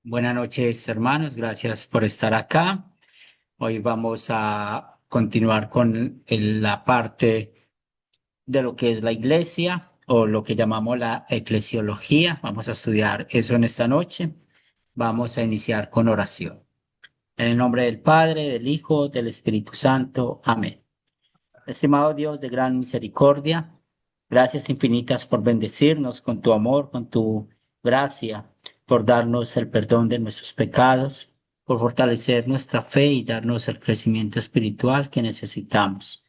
Buenas noches, hermanos. Gracias por estar acá. Hoy vamos a continuar con la parte de lo que es la iglesia o lo que llamamos la eclesiología. Vamos a estudiar eso en esta noche. Vamos a iniciar con oración. En el nombre del Padre, del Hijo, del Espíritu Santo. Amén. Estimado Dios de gran misericordia, gracias infinitas por bendecirnos con tu amor, con tu gracia, por darnos el perdón de nuestros pecados, por fortalecer nuestra fe y darnos el crecimiento espiritual que necesitamos.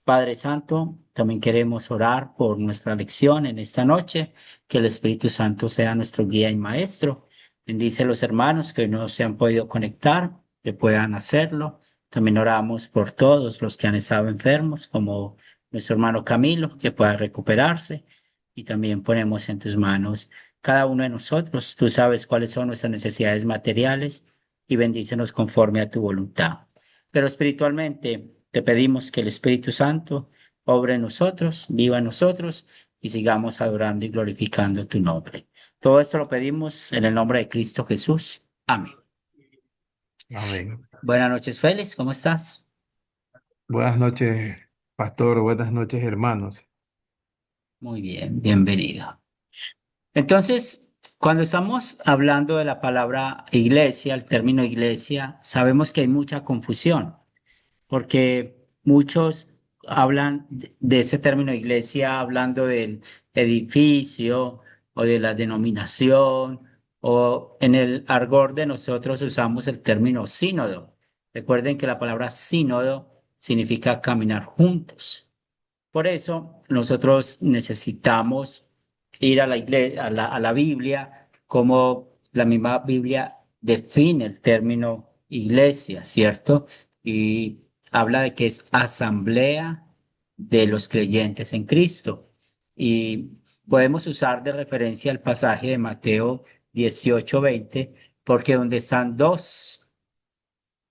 Padre Santo, también queremos orar por nuestra lección en esta noche, que el Espíritu Santo sea nuestro guía y maestro. Bendice a los hermanos que no se han podido conectar, que puedan hacerlo. También oramos por todos los que han estado enfermos, como nuestro hermano Camilo, que pueda recuperarse. Y también ponemos en tus manos cada uno de nosotros. Tú sabes cuáles son nuestras necesidades materiales y bendícenos conforme a tu voluntad. Pero espiritualmente te pedimos que el Espíritu Santo obre en nosotros, viva en nosotros y sigamos adorando y glorificando tu nombre. Todo esto lo pedimos en el nombre de Cristo Jesús. Amén. Amén. Buenas noches, Félix, ¿cómo estás? Buenas noches, pastor. Buenas noches, hermanos. Muy bien, bienvenido. Entonces, cuando estamos hablando de la palabra iglesia, el término iglesia, sabemos que hay mucha confusión, porque muchos hablan de ese término iglesia hablando del edificio o de la denominación, o en el argot de nosotros usamos el término sínodo. Recuerden que la palabra sínodo significa caminar juntos. Por eso nosotros necesitamos ir a la a la Biblia, como la misma Biblia define el término iglesia, ¿cierto? Y habla de que es asamblea de los creyentes en Cristo. Y podemos usar de referencia el pasaje de Mateo 18:20, porque donde están dos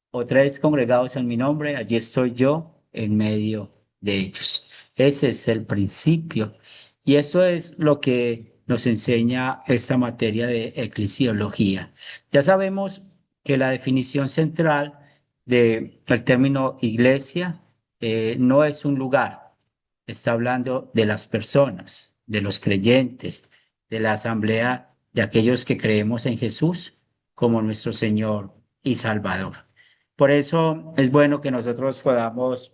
o tres congregados en mi nombre, allí estoy yo en medio de ellos. Ese es el principio. Y eso es lo que nos enseña esta materia de eclesiología. Ya sabemos que la definición central del término iglesia no es un lugar, está hablando de las personas, de los creyentes, de la asamblea de aquellos que creemos en Jesús como nuestro Señor y Salvador. Por eso es bueno que nosotros podamos,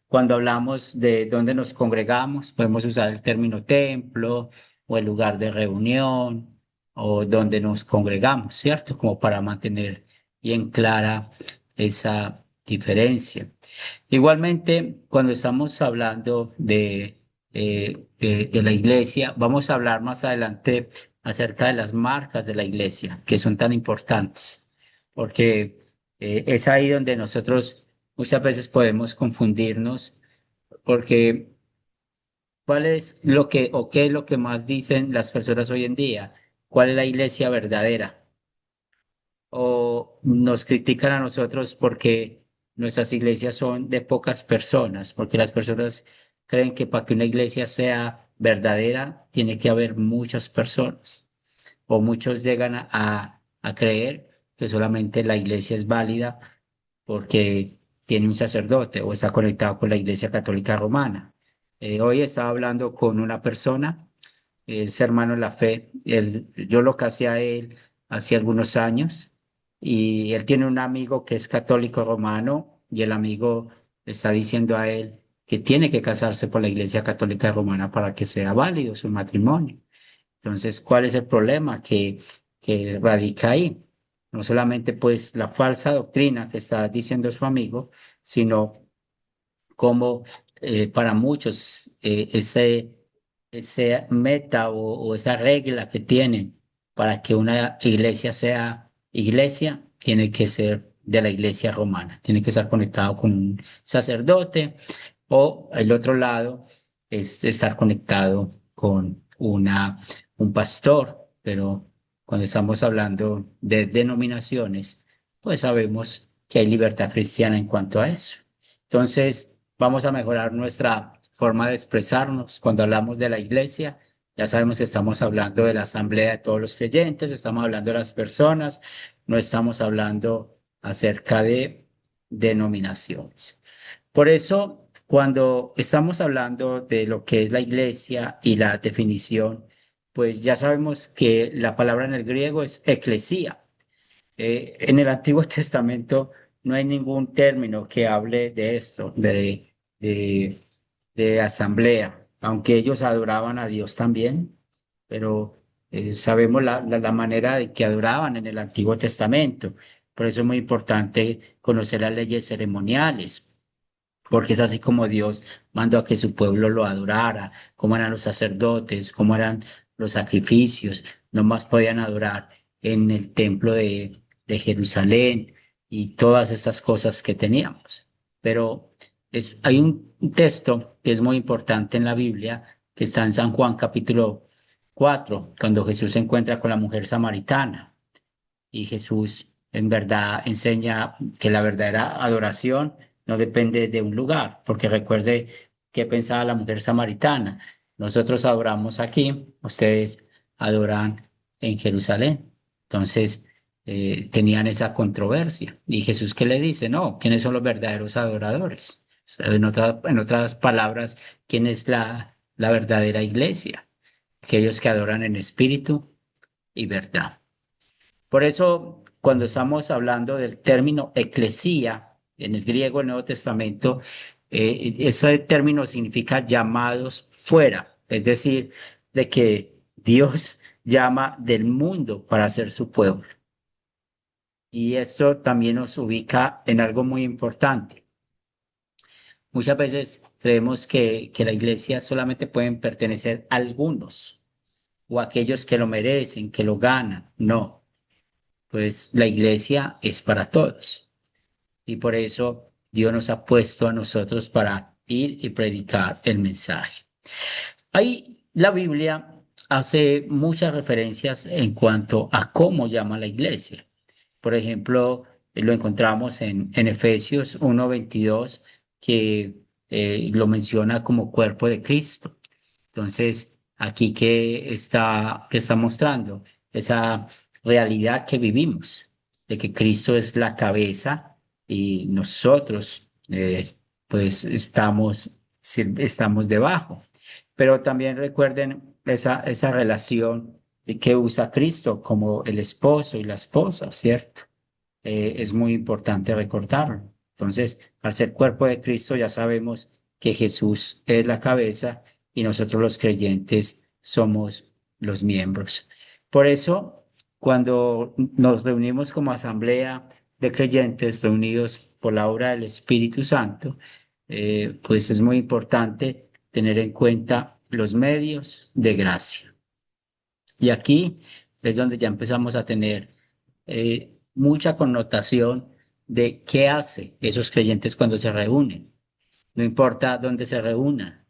cuando hablamos de dónde nos congregamos, podemos usar el término templo o el lugar de reunión o donde nos congregamos, ¿cierto? Como para mantener bien clara esa diferencia. Igualmente, cuando estamos hablando de la iglesia, vamos a hablar más adelante acerca de las marcas de la iglesia, que son tan importantes, porque es ahí donde nosotros muchas veces podemos confundirnos, porque ¿cuál es lo que o qué es lo que más dicen las personas hoy en día? ¿Cuál es la iglesia verdadera? O nos critican a nosotros porque nuestras iglesias son de pocas personas, porque las personas creen que para que una iglesia sea verdadera tiene que haber muchas personas, o muchos llegan a creer que solamente la iglesia es válida porque tiene un sacerdote o está conectado con la Iglesia Católica Romana. Hoy estaba hablando con una persona, es hermano en la fe, yo lo casé a él hace algunos años y él tiene un amigo que es católico romano y el amigo le está diciendo a él que tiene que casarse por la Iglesia Católica Romana para que sea válido su matrimonio. Entonces, ¿cuál es el problema que radica ahí? No solamente pues la falsa doctrina que está diciendo su amigo, sino como para muchos ese meta o esa regla que tienen para que una iglesia sea iglesia, tiene que ser de la iglesia romana, tiene que estar conectado con un sacerdote o el otro lado es estar conectado con un pastor, pero cuando estamos hablando de denominaciones, pues sabemos que hay libertad cristiana en cuanto a eso. Entonces, vamos a mejorar nuestra forma de expresarnos cuando hablamos de la iglesia. Ya sabemos que estamos hablando de la asamblea de todos los creyentes, estamos hablando de las personas, no estamos hablando acerca de denominaciones. Por eso, cuando estamos hablando de lo que es la iglesia y la definición, pues ya sabemos que la palabra en el griego es eclesía. En el Antiguo Testamento no hay ningún término que hable de esto, de, de asamblea, aunque ellos adoraban a Dios también, pero sabemos la manera de que adoraban en el Antiguo Testamento. Por eso es muy importante conocer las leyes ceremoniales, porque es así como Dios mandó a que su pueblo lo adorara, cómo eran los sacerdotes, cómo eran los sacrificios, no más podían adorar en el templo de Jerusalén y todas estas cosas que teníamos. Pero hay un texto que es muy importante en la Biblia, que está en San Juan capítulo 4 cuando Jesús se encuentra con la mujer samaritana y Jesús en verdad enseña que la verdadera adoración no depende de un lugar, porque recuerde que pensaba la mujer samaritana. Nosotros adoramos aquí, ustedes adoran en Jerusalén. Entonces, tenían esa controversia. Y Jesús, ¿qué le dice? No, ¿quiénes son los verdaderos adoradores? O sea, en otras palabras, ¿quién es la verdadera iglesia? Aquellos que adoran en espíritu y verdad. Por eso, cuando estamos hablando del término eclesía, en el griego del Nuevo Testamento, ese término significa llamados fuera, es decir, de que Dios llama del mundo para ser su pueblo. Y esto también nos ubica en algo muy importante. Muchas veces creemos que la iglesia solamente pueden pertenecer a algunos o a aquellos que lo merecen, que lo ganan. No, pues la iglesia es para todos. Y por eso Dios nos ha puesto a nosotros para ir y predicar el mensaje. Ahí la Biblia hace muchas referencias en cuanto a cómo llama la iglesia. Por ejemplo, lo encontramos en Efesios 1:22, que lo menciona como cuerpo de Cristo. Entonces, aquí qué está mostrando esa realidad que vivimos, de que Cristo es la cabeza y nosotros, pues, estamos debajo. Pero también recuerden esa relación de que usa Cristo como el esposo y la esposa, ¿cierto? Es muy importante recordarlo. Entonces, al ser cuerpo de Cristo, ya sabemos que Jesús es la cabeza y nosotros los creyentes somos los miembros. Por eso, cuando nos reunimos como asamblea de creyentes reunidos por la obra del Espíritu Santo, pues es muy importante tener en cuenta los medios de gracia. Y aquí es donde ya empezamos a tener mucha connotación de qué hace esos creyentes cuando se reúnen. No importa dónde se reúnan,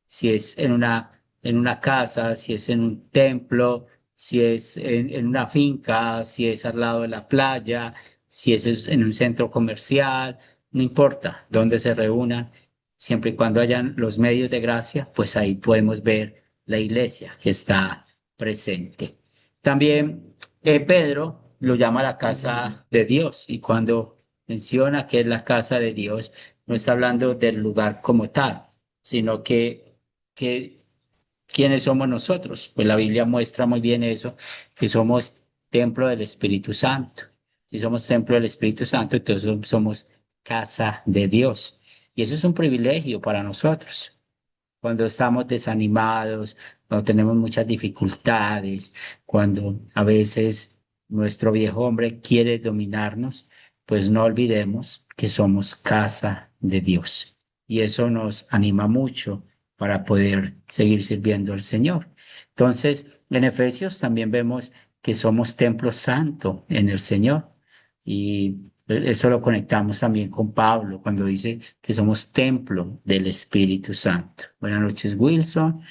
si es en una casa, si es en un templo, si es en una finca, si es al lado de la playa, si es en un centro comercial, no importa dónde se reúnan, siempre y cuando hayan los medios de gracia, pues ahí podemos ver la iglesia que está presente. También Pedro lo llama la casa de Dios y cuando menciona que es la casa de Dios, no está hablando del lugar como tal, sino que ¿quiénes somos nosotros? Pues la Biblia muestra muy bien eso, que somos templo del Espíritu Santo. Si somos templo del Espíritu Santo, entonces somos casa de Dios. Y eso es un privilegio para nosotros. Cuando estamos desanimados, cuando tenemos muchas dificultades, cuando a veces nuestro viejo hombre quiere dominarnos, pues no olvidemos que somos casa de Dios. Y eso nos anima mucho para poder seguir sirviendo al Señor. Entonces, en Efesios también vemos que somos templo santo en el Señor. Y eso lo conectamos también con Pablo cuando dice que somos templo del Espíritu Santo. Buenas noches, Wilson,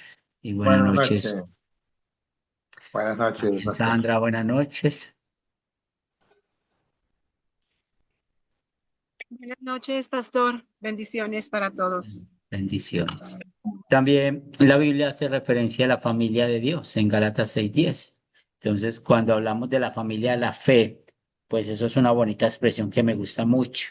y buenas Buenas noches, noches buenas noches, también, pastor. Sandra. Buenas noches. Buenas noches, pastor. Bendiciones para todos. Bendiciones. También la Biblia hace referencia a la familia de Dios en Gálatas 6:10. Entonces, cuando hablamos de la familia de la fe, pues eso es una bonita expresión que me gusta mucho,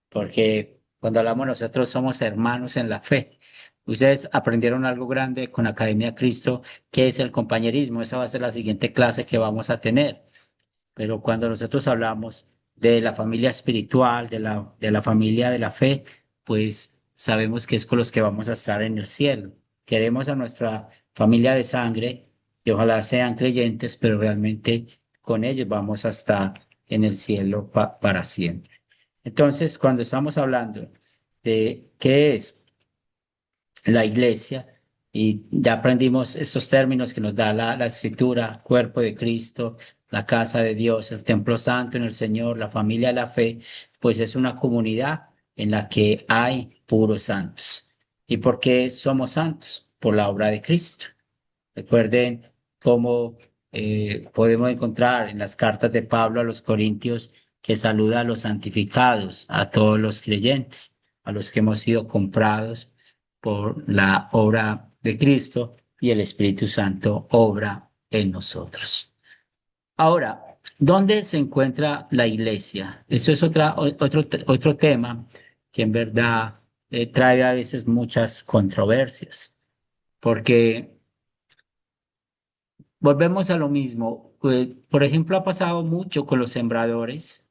porque cuando hablamos nosotros somos hermanos en la fe. Ustedes aprendieron algo grande con Academia Cristo, que es el compañerismo. Esa va a ser la siguiente clase que vamos a tener. Pero cuando nosotros hablamos de la familia espiritual, de la familia de la fe, pues sabemos que es con los que vamos a estar en el cielo. Queremos a nuestra familia de sangre y ojalá sean creyentes, pero realmente con ellos vamos a estar en el cielo para siempre. Entonces, cuando estamos hablando de qué es la iglesia, y ya aprendimos estos términos que nos da la escritura: cuerpo de Cristo, la casa de Dios, el templo santo en el Señor, la familia de la fe, pues es una comunidad en la que hay puros santos. ¿Y por qué somos santos? Por la obra de Cristo. Recuerden cómo podemos encontrar en las cartas de Pablo a los Corintios que saluda a los santificados, a todos los creyentes, a los que hemos sido comprados por la obra de Cristo y el Espíritu Santo obra en nosotros. Ahora, ¿dónde se encuentra la iglesia? Eso es otro tema que en verdad trae a veces muchas controversias, porque volvemos a lo mismo. Por ejemplo, ha pasado mucho con los sembradores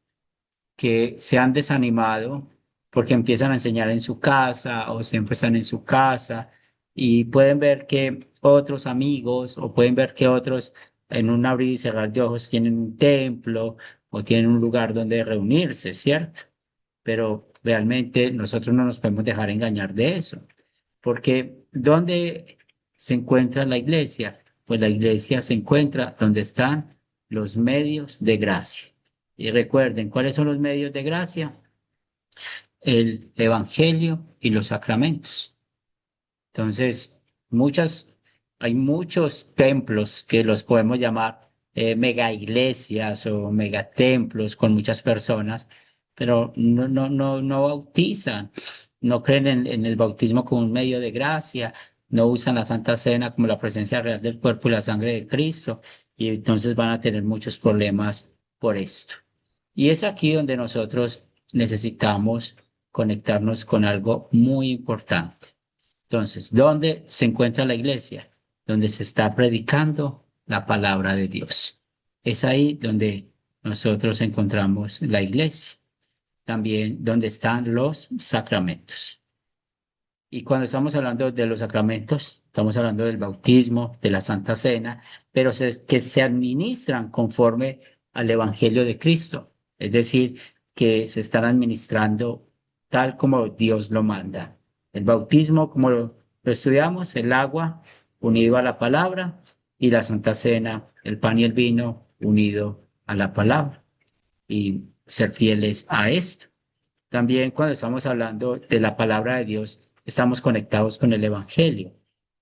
que se han desanimado porque empiezan a enseñar en su casa o siempre están en su casa y pueden ver que otros amigos o pueden ver que otros en un abrir y cerrar de ojos tienen un templo o tienen un lugar donde reunirse, ¿cierto? Pero realmente nosotros no nos podemos dejar engañar de eso, porque ¿dónde se encuentra la iglesia? Pues la iglesia se encuentra donde están los medios de gracia. Y recuerden, ¿cuáles son los medios de gracia? El evangelio y los sacramentos. Entonces, hay muchos templos que los podemos llamar mega iglesias o megatemplos con muchas personas, pero no bautizan, no creen en el bautismo como un medio de gracia, no usan la Santa Cena como la presencia real del cuerpo y la sangre de Cristo, y entonces van a tener muchos problemas por esto. Y es aquí donde nosotros necesitamos conectarnos con algo muy importante. Entonces, ¿dónde se encuentra la iglesia? Donde se está predicando la palabra de Dios. Es ahí donde nosotros encontramos la iglesia. También donde están los sacramentos. Y cuando estamos hablando de los sacramentos, estamos hablando del bautismo, de la Santa Cena, pero que se administran conforme al Evangelio de Cristo. Es decir, que se están administrando tal como Dios lo manda. El bautismo, como lo estudiamos, el agua unido a la palabra, y la Santa Cena, el pan y el vino unido a la palabra. Y ser fieles a esto. También cuando estamos hablando de la palabra de Dios, estamos conectados con el Evangelio.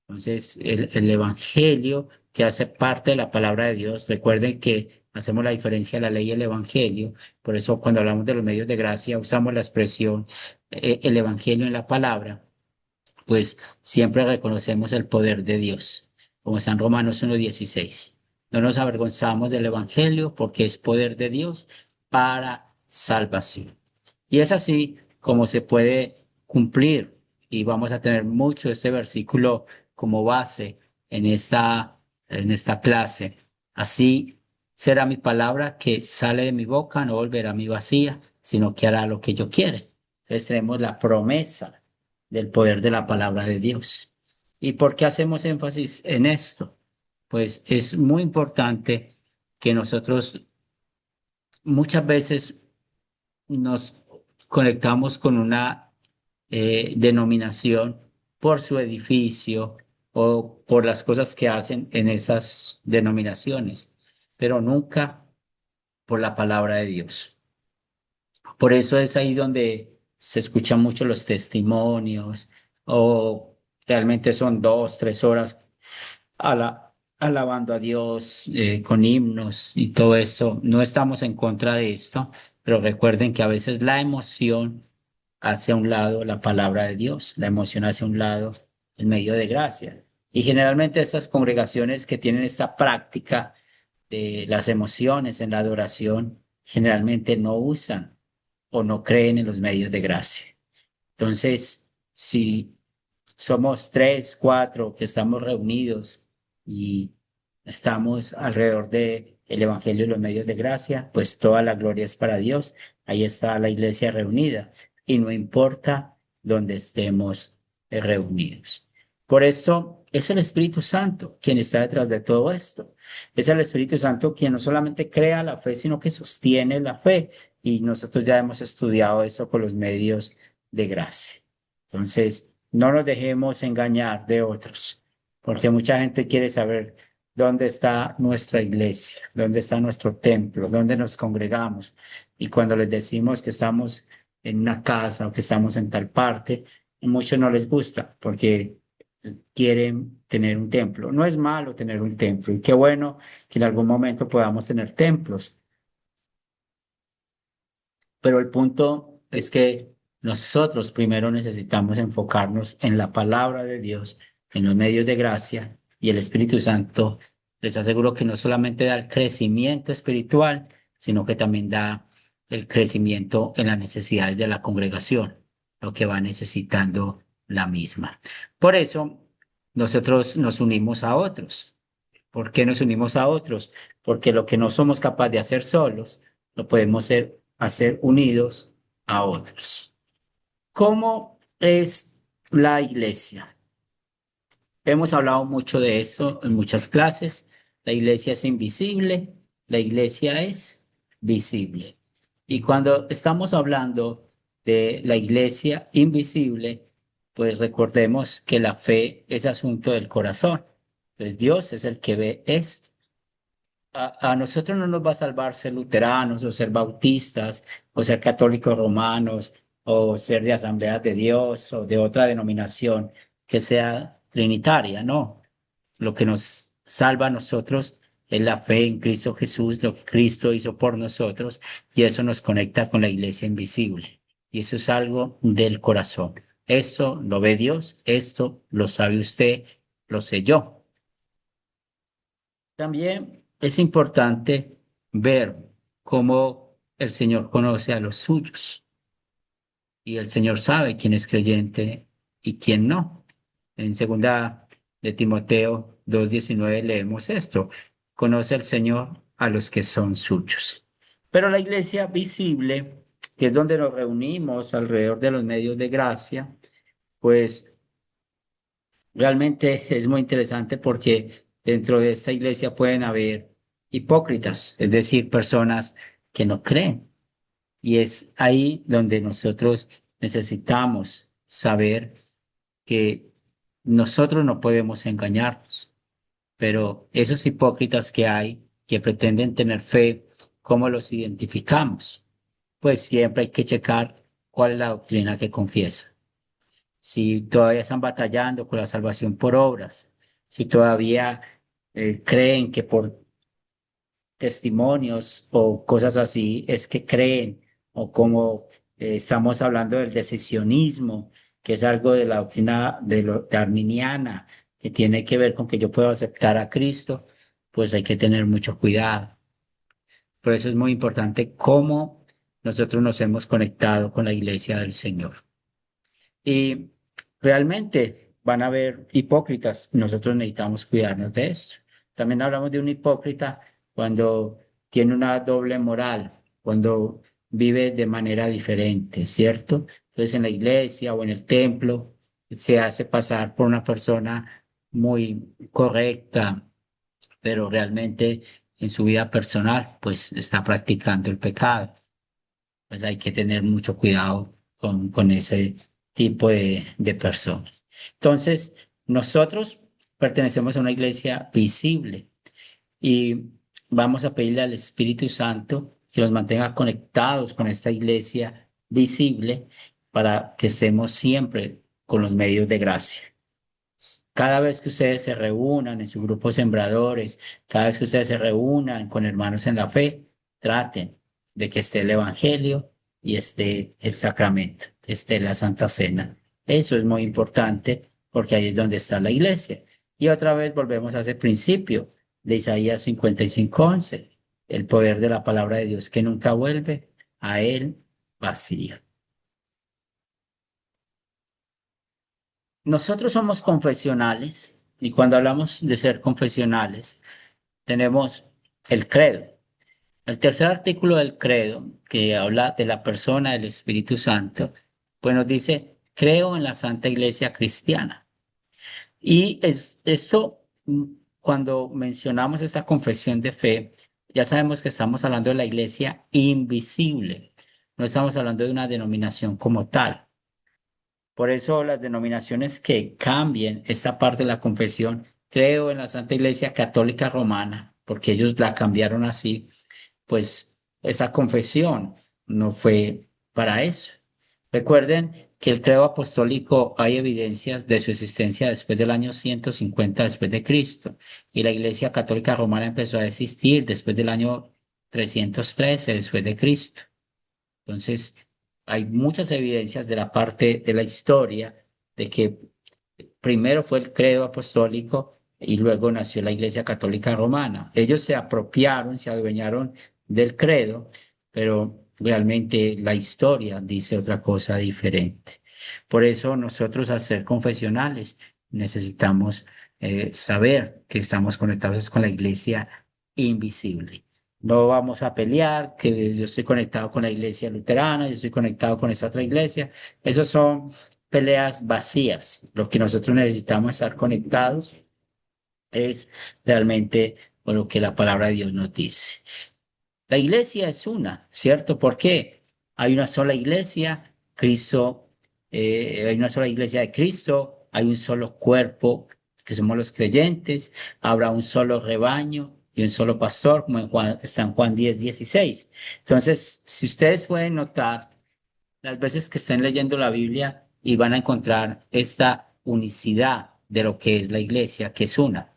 Entonces, el Evangelio que hace parte de la palabra de Dios, recuerden que hacemos la diferencia de la ley y el Evangelio. Por eso cuando hablamos de los medios de gracia, usamos la expresión el Evangelio en la palabra, pues siempre reconocemos el poder de Dios, como está en Romanos 1:16. No nos avergonzamos del Evangelio porque es poder de Dios para salvación. Y es así como se puede cumplir, y vamos a tener mucho este versículo como base en esta clase. Así será mi palabra que sale de mi boca, no volverá a mí vacía, sino que hará lo que yo quiere. Entonces tenemos la promesa del poder de la palabra de Dios. ¿Y por qué hacemos énfasis en esto? Pues es muy importante que nosotros muchas veces nos conectamos con una denominación por su edificio o por las cosas que hacen en esas denominaciones, pero nunca por la palabra de Dios. Por eso es ahí donde se escuchan mucho los testimonios o realmente son 2, 3 horas alabando a Dios con himnos y todo eso. No estamos en contra de esto, pero recuerden que a veces la emoción hace a un lado la palabra de Dios, la emoción hace a un lado el medio de gracia. Y generalmente estas congregaciones que tienen esta práctica de las emociones en la adoración, generalmente no usan o no creen en los medios de gracia. Entonces, si somos tres, cuatro que estamos reunidos y estamos alrededor de el Evangelio y los medios de gracia, pues toda la gloria es para Dios. Ahí está la iglesia reunida y no importa dónde estemos reunidos. Por eso es el Espíritu Santo quien está detrás de todo esto. Es el Espíritu Santo quien no solamente crea la fe, sino que sostiene la fe. Y nosotros ya hemos estudiado eso con los medios de gracia. Entonces, no nos dejemos engañar de otros, porque mucha gente quiere saber dónde está nuestra iglesia, dónde está nuestro templo, dónde nos congregamos. Y cuando les decimos que estamos en una casa o que estamos en tal parte, a muchos no les gusta porque quieren tener un templo. No es malo tener un templo y qué bueno que en algún momento podamos tener templos, pero el punto es que nosotros primero necesitamos enfocarnos en la palabra de Dios, en los medios de gracia, y el Espíritu Santo, les aseguro que no solamente da el crecimiento espiritual, sino que también da el crecimiento en las necesidades de la congregación, lo que va necesitando la misma. Por eso, nosotros nos unimos a otros. ¿Por qué nos unimos a otros? Porque lo que no somos capaces de hacer solos, lo podemos hacer unidos a otros. ¿Cómo es la iglesia? Hemos hablado mucho de eso en muchas clases. La iglesia es invisible, la iglesia es visible. Y cuando estamos hablando de la iglesia invisible, pues recordemos que la fe es asunto del corazón. Pues Dios es el que ve esto. A nosotros no nos va a salvar ser luteranos o ser bautistas o ser católicos romanos o ser de Asambleas de Dios o de otra denominación que sea trinitaria, no. Lo que nos salva a nosotros es la fe en Cristo Jesús, lo que Cristo hizo por nosotros y eso nos conecta con la iglesia invisible. Y eso es algo del corazón. Esto lo ve Dios, esto lo sabe usted, lo sé yo. También es importante ver cómo el Señor conoce a los suyos y el Señor sabe quién es creyente y quién no. En segunda de Timoteo 2:19 leemos esto: conoce el Señor a los que son suyos. Pero la iglesia visible, que es donde nos reunimos alrededor de los medios de gracia, pues realmente es muy interesante porque dentro de esta iglesia pueden haber hipócritas, es decir, personas que no creen. Y es ahí donde nosotros necesitamos saber que nosotros no podemos engañarnos, pero esos hipócritas que hay, que pretenden tener fe, ¿cómo los identificamos? Pues siempre hay que checar cuál es la doctrina que confiesa, si todavía están batallando con la salvación por obras, si todavía creen que por testimonios o cosas así es que creen, o como estamos hablando del decisionismo, que es algo de la doctrina de arminiana, que tiene que ver con que yo puedo aceptar a Cristo, pues hay que tener mucho cuidado. Por eso es muy importante cómo nosotros nos hemos conectado con la iglesia del Señor. Y realmente van a haber hipócritas. Nosotros necesitamos cuidarnos de esto. También hablamos de un hipócrita cuando tiene una doble moral, cuando vive de manera diferente, ¿cierto? Entonces en la iglesia o en el templo se hace pasar por una persona muy correcta, pero realmente en su vida personal pues está practicando el pecado. Pues hay que tener mucho cuidado con ese tipo de personas. Entonces, nosotros pertenecemos a una iglesia visible y vamos a pedirle al Espíritu Santo que nos mantenga conectados con esta iglesia visible para que estemos siempre con los medios de gracia. Cada vez que ustedes se reúnan en su grupo sembradores, cada vez que ustedes se reúnan con hermanos en la fe, traten de que esté el Evangelio y esté el sacramento, que esté la Santa Cena. Eso es muy importante porque ahí es donde está la iglesia. Y otra vez volvemos a ese principio de Isaías 55:11, el poder de la palabra de Dios que nunca vuelve a él vacío. Nosotros somos confesionales y cuando hablamos de ser confesionales, tenemos el credo. El tercer artículo del credo, que habla de la persona del Espíritu Santo, pues nos dice, creo en la Santa Iglesia Cristiana. Y esto, cuando mencionamos esta confesión de fe, ya sabemos que estamos hablando de la iglesia invisible, no estamos hablando de una denominación como tal. Por eso las denominaciones que cambien esta parte de la confesión, creo en la Santa Iglesia Católica Romana, porque ellos la cambiaron así, pues esa confesión no fue para eso. Recuerden que el credo apostólico hay evidencias de su existencia después del año 150 después de Cristo y la Iglesia Católica Romana empezó a existir después del año 313 después de Cristo. Entonces, hay muchas evidencias de la parte de la historia de que primero fue el credo apostólico y luego nació la Iglesia Católica Romana. Ellos se apropiaron, se adueñaron del credo, pero realmente la historia dice otra cosa diferente. Por eso nosotros al ser confesionales necesitamos saber que estamos conectados con la Iglesia invisible. No vamos a pelear, que yo estoy conectado con la iglesia luterana, yo estoy conectado con esa otra iglesia. Esos son peleas vacías. Lo que nosotros necesitamos estar conectados es realmente con lo que la palabra de Dios nos dice. La iglesia es una, ¿cierto? ¿Por qué? Hay una sola iglesia, Cristo, hay una sola iglesia de Cristo, hay un solo cuerpo que somos los creyentes, habrá un solo rebaño y un solo pastor, como está en Juan 10:16. Entonces, si ustedes pueden notar, las veces que estén leyendo la Biblia y van a encontrar esta unicidad de lo que es la iglesia, que es una.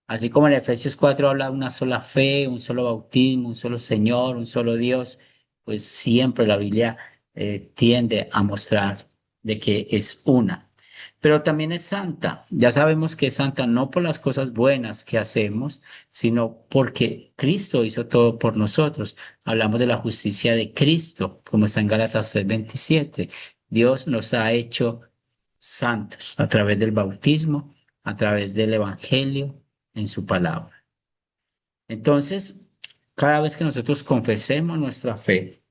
Así como en Efesios 4 habla de una sola fe, un solo bautismo, un solo Señor, un solo Dios, pues siempre la Biblia tiende a mostrar de que es una. Pero también es santa. Ya sabemos que es santa no por las cosas buenas que hacemos, sino porque Cristo hizo todo por nosotros. Hablamos de la justicia de Cristo, como está en Gálatas 3:27. Dios nos ha hecho santos a través del bautismo, a través del Evangelio en su palabra. Entonces, cada vez que nosotros confesemos nuestra fe,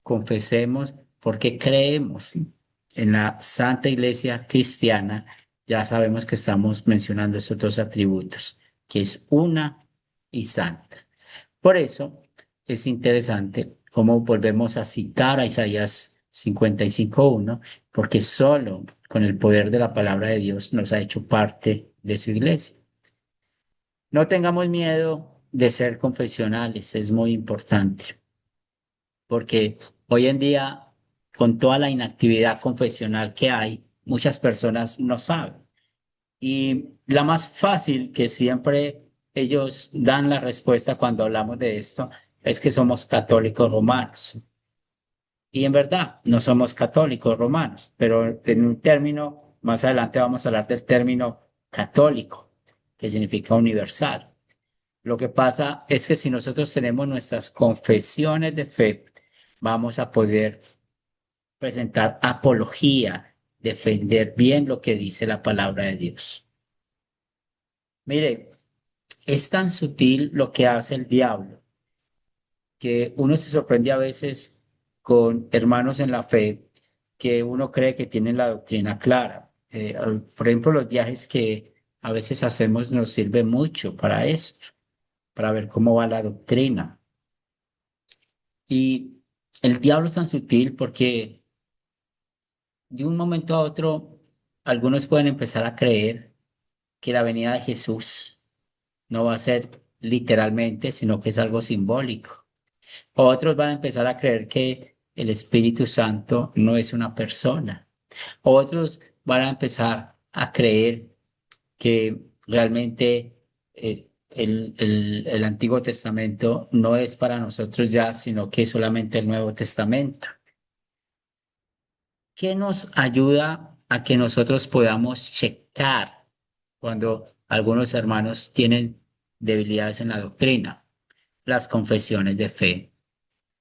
confesemos porque creemos en la Santa Iglesia Cristiana, ya sabemos que estamos mencionando estos dos atributos, que es una y santa. Por eso es interesante cómo volvemos a citar a Isaías 55:1, porque solo con el poder de la palabra de Dios nos ha hecho parte de su iglesia. No tengamos miedo de ser confesionales, es muy importante, porque hoy en día, con toda la inactividad confesional que hay, muchas personas no saben. Y la más fácil que siempre ellos dan la respuesta cuando hablamos de esto es que somos católicos romanos. Y en verdad, no somos católicos romanos, pero en un término, más adelante vamos a hablar del término católico, que significa universal. Lo que pasa es que si nosotros tenemos nuestras confesiones de fe, vamos a poder presentar apología, defender bien lo que dice la palabra de Dios. Mire, es tan sutil lo que hace el diablo que uno se sorprende a veces con hermanos en la fe que uno cree que tienen la doctrina clara. Por ejemplo, los viajes que a veces hacemos nos sirve mucho para esto, para ver cómo va la doctrina. Y el diablo es tan sutil porque de un momento a otro algunos pueden empezar a creer que la venida de Jesús no va a ser literalmente, sino que es algo simbólico. Otros van a empezar a creer que el Espíritu Santo no es una persona. Otros van a empezar a creer que realmente el Antiguo Testamento no es para nosotros ya, sino que es solamente el Nuevo Testamento. ¿Qué nos ayuda a que nosotros podamos checar cuando algunos hermanos tienen debilidades en la doctrina, las confesiones de fe.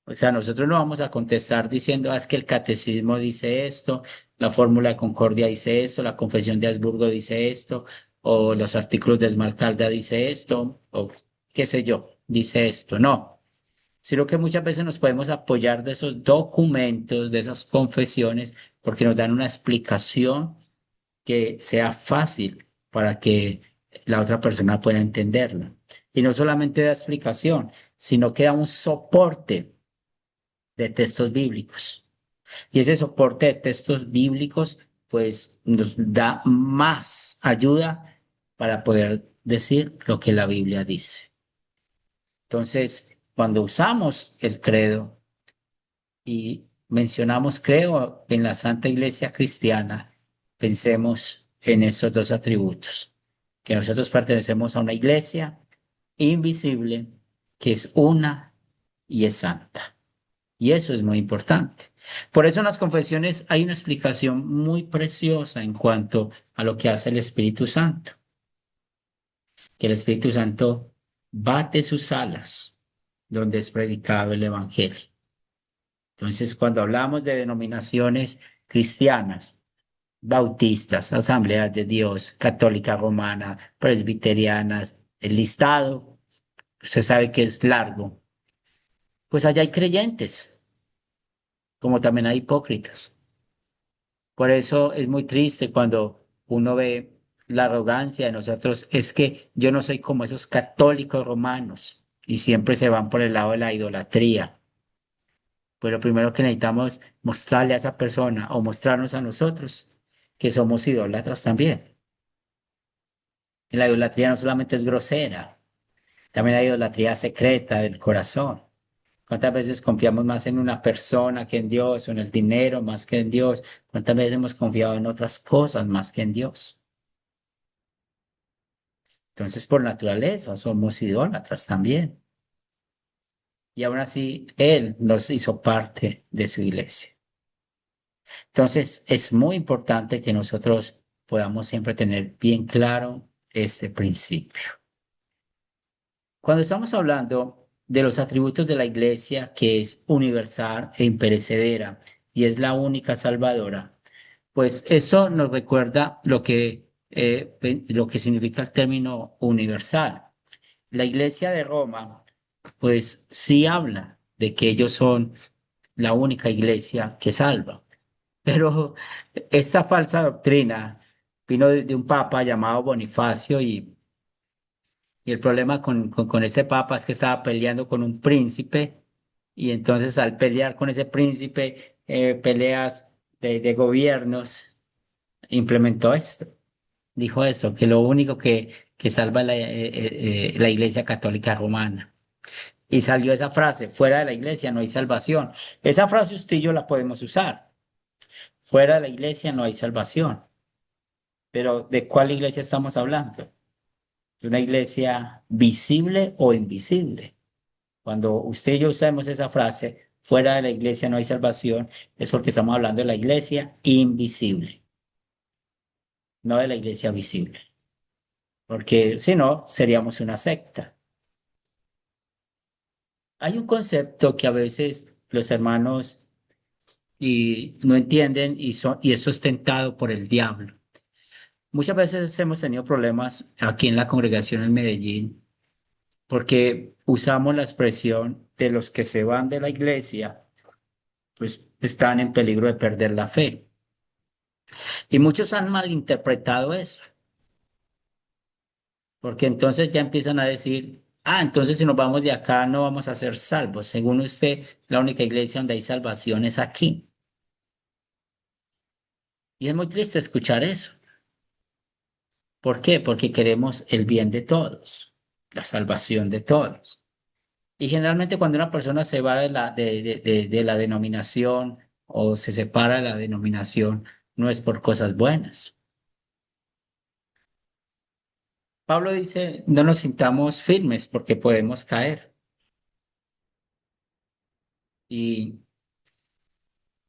O sea, nosotros no vamos a contestar diciendo, es que el catecismo dice esto, la fórmula de concordia dice esto, la confesión de Habsburgo dice esto, o los artículos de Esmalcalda dice esto, o qué sé yo, dice esto. No, sino que muchas veces nos podemos apoyar de esos documentos, de esas confesiones, porque nos dan una explicación que sea fácil para que la otra persona pueda entenderla. Y no solamente da explicación, sino que da un soporte de textos bíblicos. Y ese soporte de textos bíblicos, pues nos da más ayuda para poder decir lo que la Biblia dice. Entonces, cuando usamos el credo y mencionamos creo en la Santa Iglesia Cristiana, pensemos en esos dos atributos, que nosotros pertenecemos a una iglesia invisible, que es una y es santa. Y eso es muy importante. Por eso en las confesiones hay una explicación muy preciosa en cuanto a lo que hace el Espíritu Santo, que el Espíritu Santo bate sus alas donde es predicado el Evangelio. Entonces, cuando hablamos de denominaciones cristianas, bautistas, asambleas de Dios, católica romana, presbiterianas, el listado, usted sabe que es largo, pues allá hay creyentes, como también hay hipócritas. Por eso es muy triste cuando uno ve la arrogancia de nosotros. Es que yo no soy como esos católicos romanos y siempre se van por el lado de la idolatría. Pues lo primero que necesitamos es mostrarle a esa persona o mostrarnos a nosotros que somos idólatras también. Y la idolatría no solamente es grosera, también hay idolatría secreta del corazón. ¿Cuántas veces confiamos más en una persona que en Dios o en el dinero más que en Dios? ¿Cuántas veces hemos confiado en otras cosas más que en Dios? Entonces, por naturaleza, somos idólatras también. Y aún así, Él nos hizo parte de su iglesia. Entonces, es muy importante que nosotros podamos siempre tener bien claro este principio. Cuando estamos hablando de los atributos de la iglesia, que es universal e imperecedera y es la única salvadora, pues eso nos recuerda lo que significa el término universal. La iglesia de Roma, pues sí habla de que ellos son la única iglesia que salva, pero esta falsa doctrina vino de un papa llamado Bonifacio y el problema con ese papa es que estaba peleando con un príncipe y entonces al pelear con ese príncipe, peleas de gobiernos, implementó esto. Dijo eso, que lo único que salva la Iglesia Católica Romana. Y salió esa frase, fuera de la iglesia no hay salvación. Esa frase usted y yo la podemos usar. Fuera de la iglesia no hay salvación. Pero ¿de cuál iglesia estamos hablando? ¿De una iglesia visible o invisible? Cuando usted y yo usamos esa frase, fuera de la iglesia no hay salvación, es porque estamos hablando de la iglesia invisible, no de la iglesia visible. Porque si no, seríamos una secta. Hay un concepto que a veces los hermanos no entienden y es sustentado por el diablo. Muchas veces hemos tenido problemas aquí en la congregación en Medellín porque usamos la expresión de los que se van de la iglesia, pues están en peligro de perder la fe. Y muchos han malinterpretado eso, porque entonces ya empiezan a decir, entonces si nos vamos de acá no vamos a ser salvos. Según usted, la única iglesia donde hay salvación es aquí. Y es muy triste escuchar eso. ¿Por qué? Porque queremos el bien de todos, la salvación de todos. Y generalmente cuando una persona se va de la denominación o se separa de la denominación, no es por cosas buenas. Pablo dice, no nos sintamos firmes porque podemos caer. Y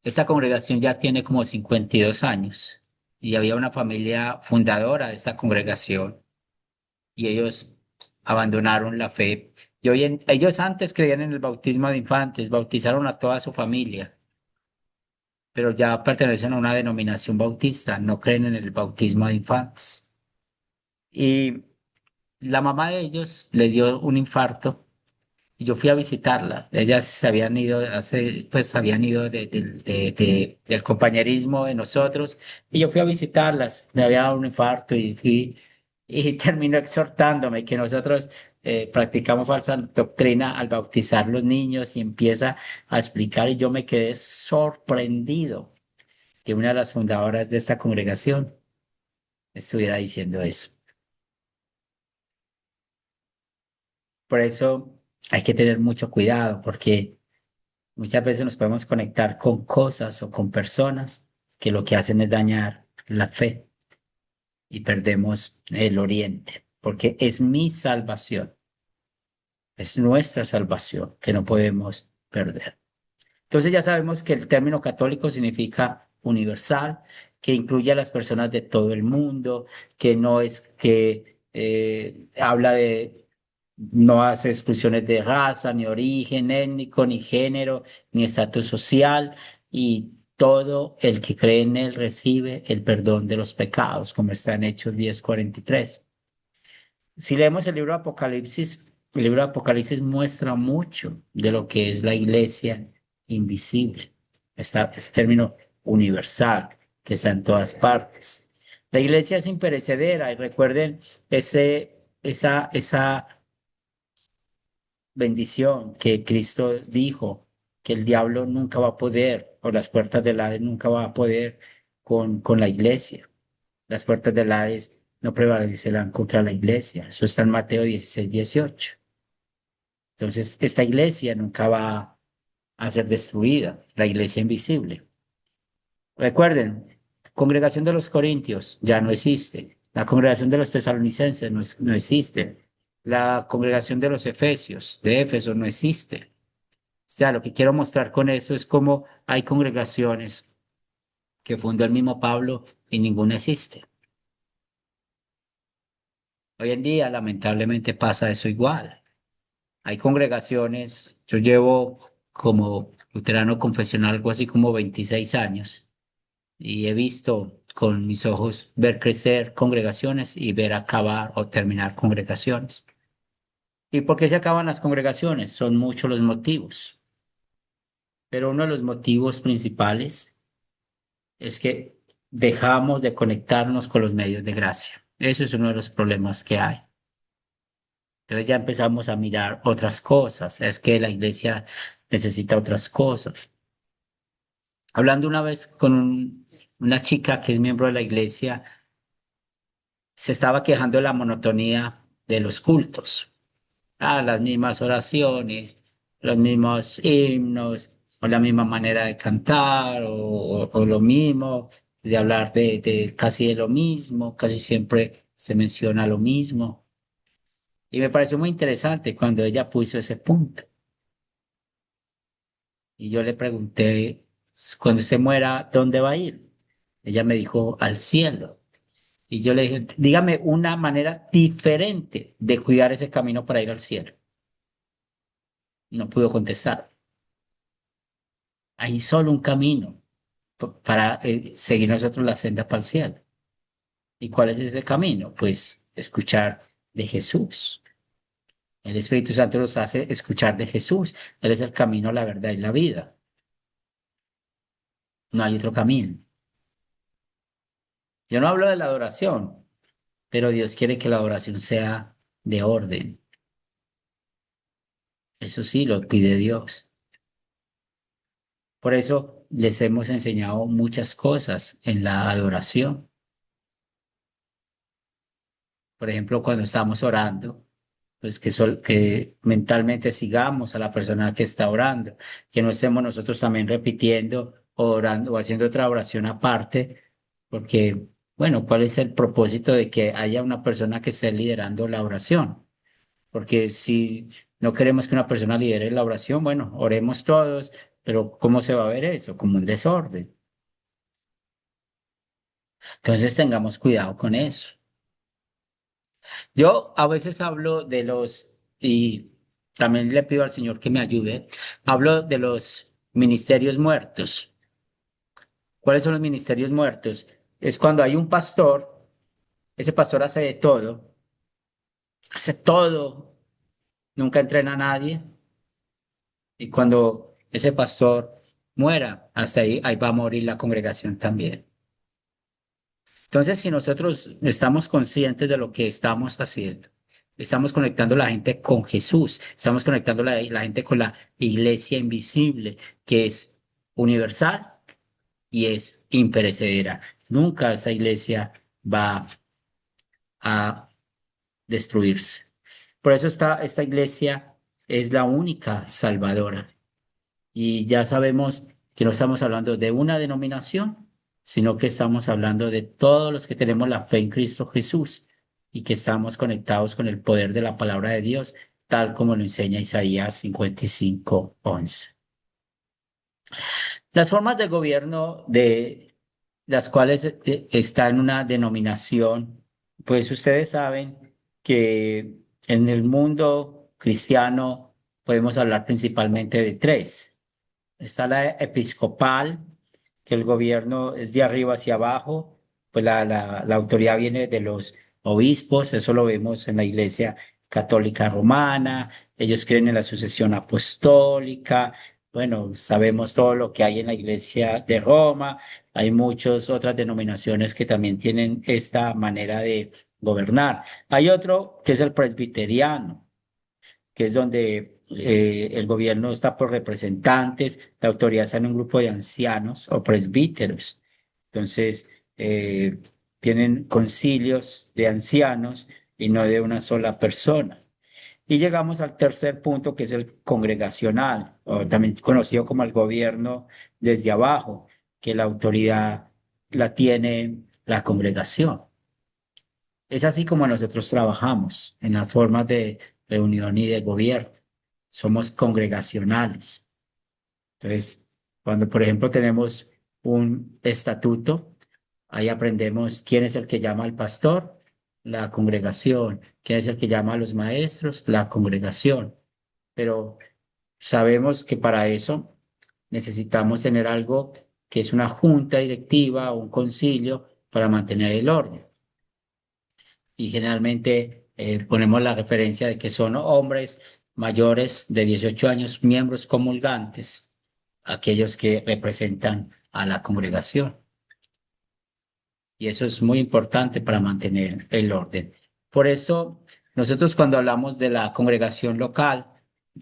esta congregación ya tiene como 52 años. y había una familia fundadora de esta congregación y ellos abandonaron la fe. Y ellos antes creían en el bautismo de infantes, bautizaron a toda su familia, pero ya pertenecen a una denominación bautista, no creen en el bautismo de infantes. Y la mamá de ellos le dio un infarto y yo fui a visitarla. Ellas se habían ido pues habían ido del compañerismo de nosotros y yo fui a visitarlas. Le había dado un infarto y fui y terminó exhortándome que nosotros practicamos falsa doctrina al bautizar los niños y empieza a explicar y yo me quedé sorprendido que una de las fundadoras de esta congregación estuviera diciendo eso. Por eso hay que tener mucho cuidado porque muchas veces nos podemos conectar con cosas o con personas que lo que hacen es dañar la fe y perdemos el oriente, porque es mi salvación, es nuestra salvación que no podemos perder. Entonces ya sabemos que el término católico significa universal, que incluye a las personas de todo el mundo, que no es que habla de, no hace exclusiones de raza, ni origen étnico, ni género, ni estatus social, y todo el que cree en él recibe el perdón de los pecados, como está en Hechos 10:43. Si leemos el libro de Apocalipsis muestra mucho de lo que es la iglesia invisible. Ese término universal que está en todas partes. La iglesia es imperecedera y recuerden esa bendición que Cristo dijo, que el diablo nunca va a poder, o las puertas del Hades nunca va a poder con la iglesia. Las puertas del Hades no prevalecerán contra la iglesia. Eso está en Mateo 16:18. Entonces, esta iglesia nunca va a ser destruida, la iglesia invisible. Recuerden, congregación de los Corintios ya no existe. La congregación de los tesalonicenses no existe. La congregación de los Efesios, de Éfeso, no existe. O sea, lo que quiero mostrar con eso es cómo hay congregaciones que fundó el mismo Pablo y ninguna existe. Hoy en día, lamentablemente, pasa eso igual. Hay congregaciones, yo llevo como luterano confesional algo así como 26 años y he visto con mis ojos ver crecer congregaciones y ver acabar o terminar congregaciones. ¿Y por qué se acaban las congregaciones? Son muchos los motivos, pero uno de los motivos principales es que dejamos de conectarnos con los medios de gracia. Eso es uno de los problemas que hay. Entonces ya empezamos a mirar otras cosas. Es que la iglesia necesita otras cosas. Hablando una vez con una chica que es miembro de la iglesia, se estaba quejando de la monotonía de los cultos. Ah, las mismas oraciones, los mismos himnos, o la misma manera de cantar, o lo mismo, de hablar de casi de lo mismo, casi siempre se menciona lo mismo. Y me pareció muy interesante cuando ella puso ese punto. Y yo le pregunté, cuando se muera, ¿dónde va a ir? Ella me dijo, al cielo. Y yo le dije, dígame una manera diferente de cuidar ese camino para ir al cielo. No pudo contestar. Hay solo un camino para seguir nosotros la senda para el cielo. ¿Y cuál es ese camino? Pues escuchar de Jesús. El Espíritu Santo nos hace escuchar de Jesús. Él es el camino, la verdad y la vida. No hay otro camino. Yo no hablo de la adoración, pero Dios quiere que la adoración sea de orden. Eso sí, lo pide Dios. Por eso les hemos enseñado muchas cosas en la adoración. Por ejemplo, cuando estamos orando, pues que mentalmente sigamos a la persona que está orando, que no estemos nosotros también repitiendo, o orando o haciendo otra oración aparte, porque, bueno, ¿cuál es el propósito de que haya una persona que esté liderando la oración? Porque si no queremos que una persona lidere la oración, bueno, oremos todos, pero ¿cómo se va a ver eso? Como un desorden. Entonces tengamos cuidado con eso. Yo a veces hablo de y también le pido al Señor que me ayude, hablo de los ministerios muertos. ¿Cuáles son los ministerios muertos? Es cuando hay un pastor, ese pastor hace todo, nunca entrena a nadie, y cuando ese pastor muera, hasta ahí va a morir la congregación también. Entonces, si nosotros estamos conscientes de lo que estamos haciendo, estamos conectando a la gente con Jesús, estamos conectando a la gente con la iglesia invisible, que es universal y es imperecedera. Nunca esa iglesia va a destruirse. Por eso esta iglesia es la única salvadora. Y ya sabemos que no estamos hablando de una denominación, sino que estamos hablando de todos los que tenemos la fe en Cristo Jesús y que estamos conectados con el poder de la palabra de Dios, tal como lo enseña Isaías 55:11. Las formas de gobierno de las cuales está en una denominación, pues ustedes saben que en el mundo cristiano podemos hablar principalmente de tres. Está la episcopal, que el gobierno es de arriba hacia abajo, pues la autoridad viene de los obispos, eso lo vemos en la Iglesia Católica Romana, ellos creen en la sucesión apostólica, bueno, sabemos todo lo que hay en la Iglesia de Roma, hay muchas otras denominaciones que también tienen esta manera de gobernar. Hay otro que es el presbiteriano, que es donde el gobierno está por representantes, la autoridad está en un grupo de ancianos o presbíteros. Entonces, tienen concilios de ancianos y no de una sola persona. Y llegamos al tercer punto, que es el congregacional, o también conocido como el gobierno desde abajo, que la autoridad la tiene la congregación. Es así como nosotros trabajamos en las formas de reunión y de gobierno. Somos congregacionales. Entonces, cuando, por ejemplo, tenemos un estatuto, ahí aprendemos quién es el que llama al pastor, la congregación, quién es el que llama a los maestros, la congregación. Pero sabemos que para eso necesitamos tener algo que es una junta directiva o un concilio para mantener el orden. Y generalmente ponemos la referencia de que son hombres mayores de 18 años, miembros comulgantes, aquellos que representan a la congregación. Y eso es muy importante para mantener el orden. Por eso, nosotros cuando hablamos de la congregación local,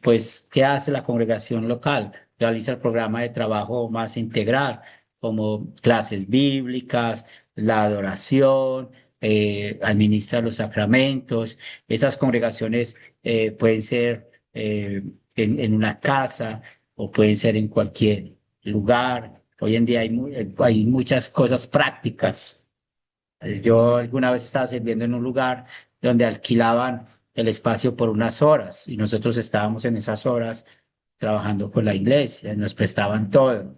pues, ¿qué hace la congregación local? Realiza el programa de trabajo más integral, como clases bíblicas, la adoración, administra los sacramentos. Esas congregaciones pueden ser en una casa o pueden ser en cualquier lugar. Hoy en día hay muchas cosas prácticas. Yo alguna vez estaba sirviendo en un lugar donde alquilaban el espacio por unas horas y nosotros estábamos en esas horas trabajando con la iglesia, nos prestaban todo.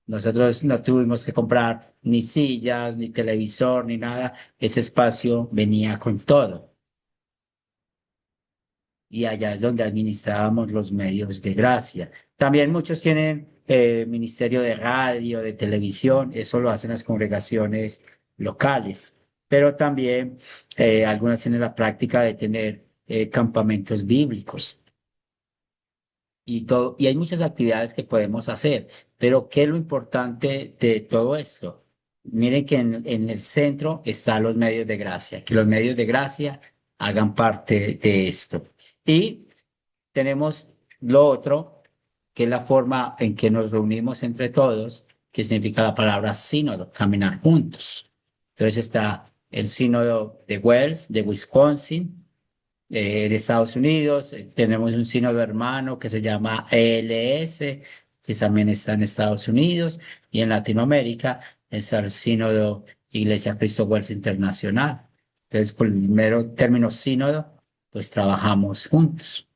Nosotros no tuvimos que comprar ni sillas, ni televisor, ni nada. Ese espacio venía con todo. Y allá es donde administrábamos los medios de gracia. También muchos tienen ministerio de radio, de televisión, eso lo hacen las congregaciones locales, pero también algunas tienen la práctica de tener campamentos bíblicos y todo, y hay muchas actividades que podemos hacer, pero ¿qué es lo importante de todo esto? Miren que en el centro están los medios de gracia, que los medios de gracia hagan parte de esto. Y tenemos lo otro, que es la forma en que nos reunimos entre todos, que significa la palabra sínodo, caminar juntos. Entonces está el sínodo de Wells, de Wisconsin, de Estados Unidos. Tenemos un sínodo hermano que se llama ELS, que también está en Estados Unidos. Y en Latinoamérica está el sínodo Iglesia Cristo Wells Internacional. Entonces, con el mero término sínodo, pues trabajamos juntos.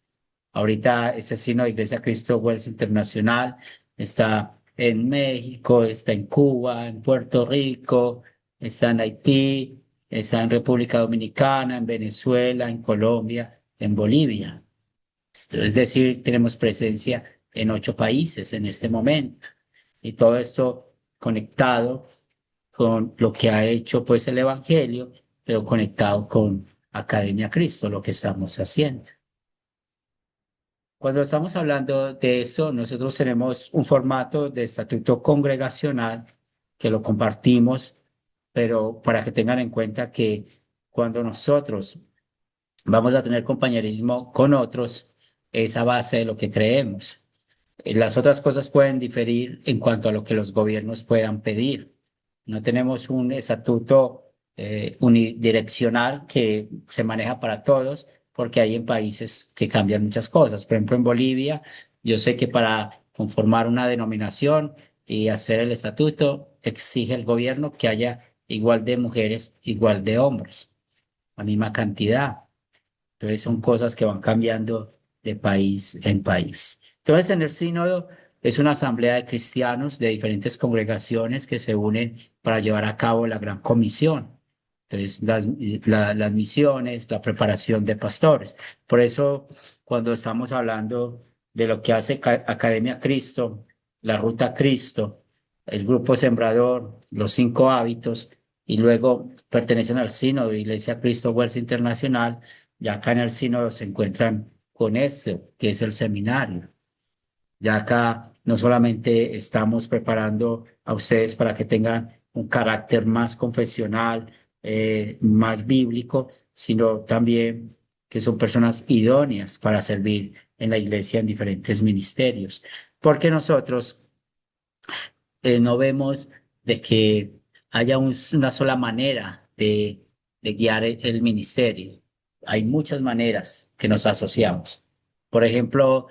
Ahorita ese sínodo de Iglesia Cristo Wells Internacional está en México, está en Cuba, en Puerto Rico, está en Haití, está en República Dominicana, en Venezuela, en Colombia, en Bolivia. Es decir, tenemos presencia en 8 países en este momento. Y todo esto conectado con lo que ha hecho pues el Evangelio, pero conectado con Academia Cristo, lo que estamos haciendo. Cuando estamos hablando de esto, nosotros tenemos un formato de estatuto congregacional que lo compartimos, pero para que tengan en cuenta que cuando nosotros vamos a tener compañerismo con otros, es a base de lo que creemos. Las otras cosas pueden diferir en cuanto a lo que los gobiernos puedan pedir. No tenemos un estatuto unidireccional que se maneja para todos, porque hay en países que cambian muchas cosas. Por ejemplo, en Bolivia, yo sé que para conformar una denominación y hacer el estatuto, exige el gobierno que haya igual de mujeres, igual de hombres, la misma cantidad. Entonces son cosas que van cambiando de país en país. Entonces en el sínodo es una asamblea de cristianos de diferentes congregaciones que se unen para llevar a cabo la gran comisión. Entonces las misiones, la preparación de pastores. Por eso cuando estamos hablando de lo que hace Academia Cristo, la Ruta Cristo, el Grupo Sembrador, los 5 hábitos, y luego pertenecen al sínodo de Iglesia Cristo Wels Internacional. Ya acá en el sínodo se encuentran con esto, que es el seminario. Ya acá no solamente estamos preparando a ustedes para que tengan un carácter más confesional, más bíblico, sino también que son personas idóneas para servir en la iglesia en diferentes ministerios. Porque nosotros no vemos de que haya una sola manera de guiar el ministerio. Hay muchas maneras que nos asociamos. Por ejemplo,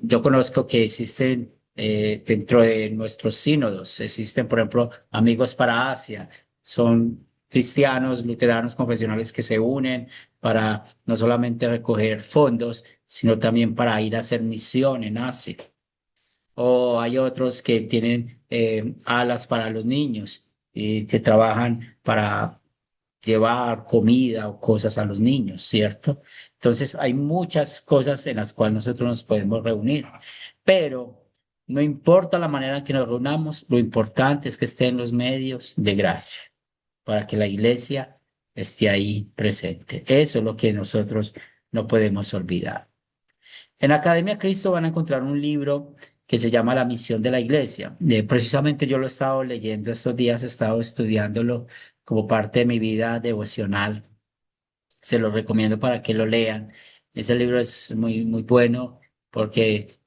yo conozco que existen dentro de nuestros sínodos, existen, por ejemplo, Amigos para Asia, son cristianos, luteranos, confesionales que se unen para no solamente recoger fondos, sino también para ir a hacer misión en Asia. O hay otros que tienen alas para los niños y que trabajan para llevar comida o cosas a los niños, ¿cierto? Entonces hay muchas cosas en las cuales nosotros nos podemos reunir, pero no importa la manera en que nos reunamos, lo importante es que estén los medios de gracia para que la iglesia esté ahí presente. Eso es lo que nosotros no podemos olvidar. En Academia Cristo van a encontrar un libro que se llama La misión de la iglesia. Precisamente yo lo he estado leyendo estos días, he estado estudiándolo como parte de mi vida devocional. Se lo recomiendo para que lo lean. Ese libro es muy, muy bueno porque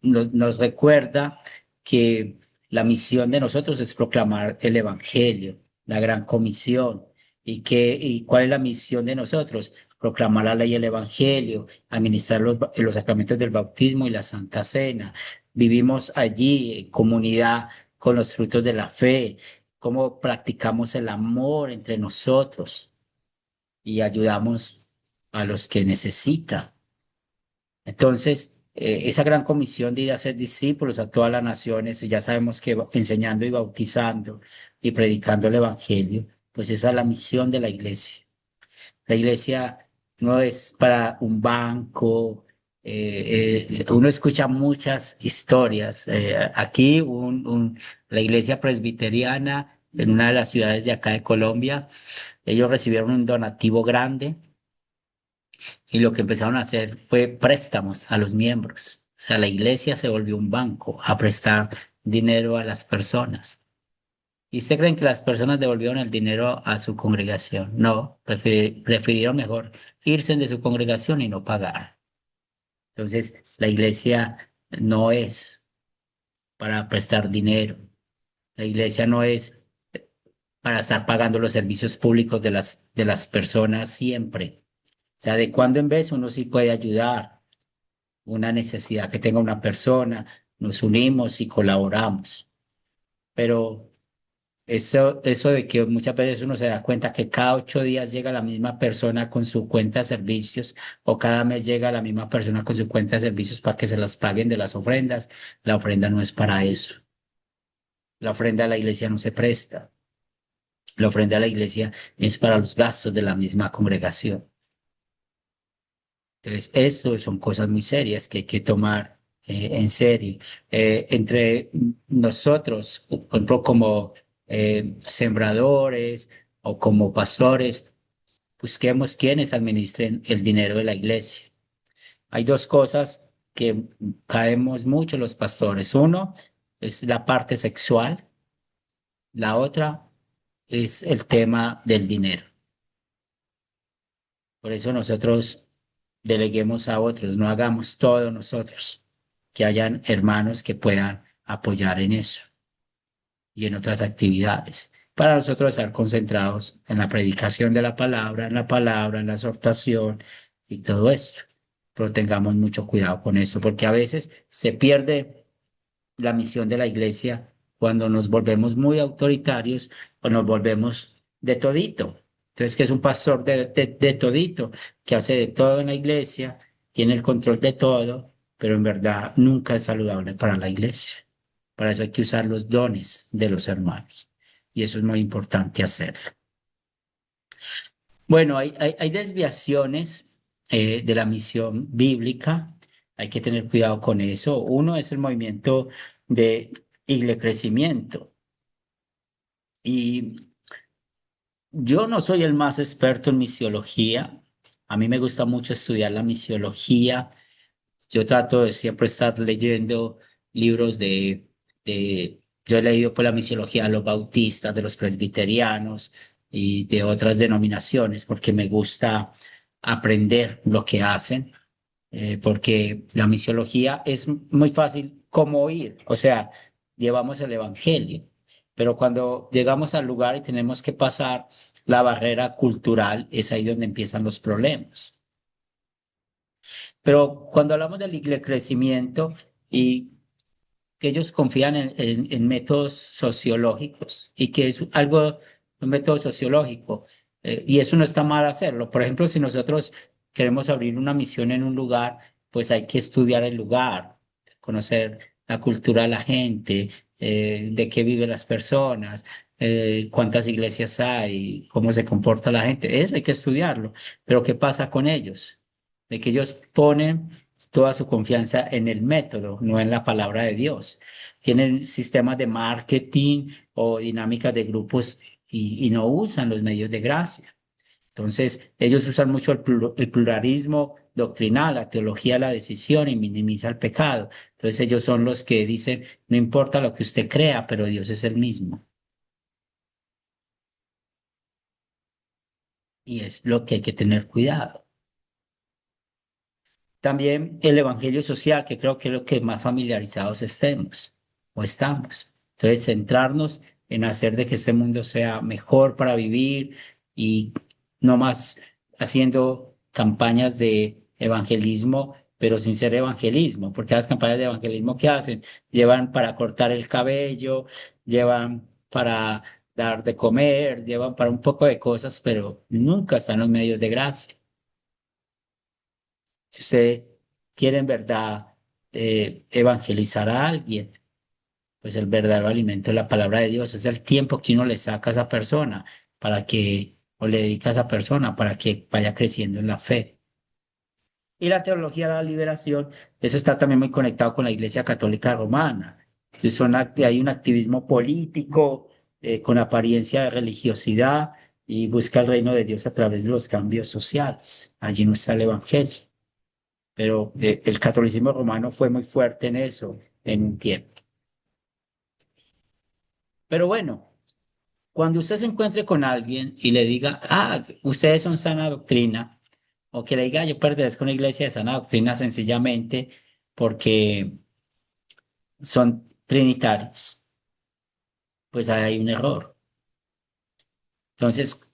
nos recuerda que la misión de nosotros es proclamar el evangelio, la gran comisión. ¿Y cuál es la misión de nosotros? Proclamar la ley y el evangelio, administrar los sacramentos del bautismo y la Santa Cena. Vivimos allí en comunidad con los frutos de la fe, cómo practicamos el amor entre nosotros y ayudamos a los que necesitan. Entonces, esa gran comisión de ir a hacer discípulos a todas las naciones, y ya sabemos que enseñando y bautizando y predicando el evangelio, pues esa es la misión de la iglesia. La iglesia no es para un banco. Uno escucha muchas historias. Aquí la iglesia presbiteriana en una de las ciudades de acá de Colombia, ellos recibieron un donativo grande y lo que empezaron a hacer fue préstamos a los miembros. O sea, la iglesia se volvió un banco a prestar dinero a las personas. ¿Y usted creen que las personas devolvieron el dinero a su congregación? No, prefirieron mejor irse de su congregación y no pagar. Entonces, la iglesia no es para prestar dinero. La iglesia no es para estar pagando los servicios públicos de las personas siempre. O sea, de cuando en vez uno sí puede ayudar una necesidad que tenga una persona, nos unimos y colaboramos. Pero eso de que muchas veces uno se da cuenta que cada 8 días llega la misma persona con su cuenta de servicios o cada mes llega la misma persona con su cuenta de servicios para que se las paguen de las ofrendas, la ofrenda no es para eso. La ofrenda a la iglesia no se presta. La ofrenda a la iglesia es para los gastos de la misma congregación. Entonces, eso son cosas muy serias que hay que tomar en serio. Entre nosotros, por ejemplo, como sembradores o como pastores, busquemos quienes administren el dinero de la iglesia. Hay dos cosas que caemos mucho los pastores. Uno es la parte sexual, la otra es el tema del dinero. Por eso nosotros deleguemos a otros, no hagamos todo nosotros, que hayan hermanos que puedan apoyar en eso y en otras actividades, para nosotros estar concentrados en la predicación de la palabra, en la exhortación y todo esto. Pero tengamos mucho cuidado con eso, porque a veces se pierde la misión de la iglesia cuando nos volvemos muy autoritarios o nos volvemos de todito. Entonces, que es un pastor de todito, que hace de todo en la iglesia, tiene el control de todo, pero en verdad nunca es saludable para la iglesia. Para eso hay que usar los dones de los hermanos. Y eso es muy importante hacerlo. Bueno, hay desviaciones de la misión bíblica. Hay que tener cuidado con eso. Uno es el movimiento de crecimiento. Y yo no soy el más experto en misiología. A mí me gusta mucho estudiar la misiología. Yo trato de siempre estar leyendo libros yo he leído por la misiología de los bautistas, de los presbiterianos y de otras denominaciones, porque me gusta aprender lo que hacen, porque la misiología es muy fácil como oír, o sea, llevamos el evangelio, pero cuando llegamos al lugar y tenemos que pasar la barrera cultural, es ahí donde empiezan los problemas. Pero cuando hablamos del crecimiento y que ellos confían en métodos sociológicos y que es algo, un método sociológico, y eso no está mal hacerlo. Por ejemplo, si nosotros queremos abrir una misión en un lugar, pues hay que estudiar el lugar, conocer la cultura de la gente, de qué viven las personas, cuántas iglesias hay, cómo se comporta la gente. Eso hay que estudiarlo. Pero ¿qué pasa con ellos? De que ellos ponen toda su confianza en el método, no en la palabra de Dios. Tienen sistemas de marketing o dinámicas de grupos y no usan los medios de gracia. Entonces, ellos usan mucho el pluralismo doctrinal, la teología de la decisión y minimiza el pecado. Entonces, ellos son los que dicen, no importa lo que usted crea, pero Dios es el mismo. Y es lo que hay que tener cuidado. También el evangelio social, que creo que es lo que más familiarizados estemos o estamos. Entonces, centrarnos en hacer de que este mundo sea mejor para vivir y no más haciendo campañas de evangelismo, pero sin ser evangelismo, porque las campañas de evangelismo que hacen llevan para cortar el cabello, llevan para dar de comer, llevan para un poco de cosas, pero nunca están los medios de gracia. Si usted quiere en verdad evangelizar a alguien, pues el verdadero alimento es la palabra de Dios, es el tiempo que uno le saca a esa persona para que, o le dedica a esa persona para que vaya creciendo en la fe. Y la teología de la liberación, eso está también muy conectado con la Iglesia Católica Romana. Entonces hay un activismo político con apariencia de religiosidad y busca el reino de Dios a través de los cambios sociales. Allí no está el Evangelio, pero el catolicismo romano fue muy fuerte en eso en un tiempo. Pero bueno, cuando usted se encuentre con alguien y le diga, ah, ustedes son sana doctrina, o que le diga, yo pertenezco a una iglesia de sana doctrina sencillamente porque son trinitarios, pues ahí hay un error. Entonces,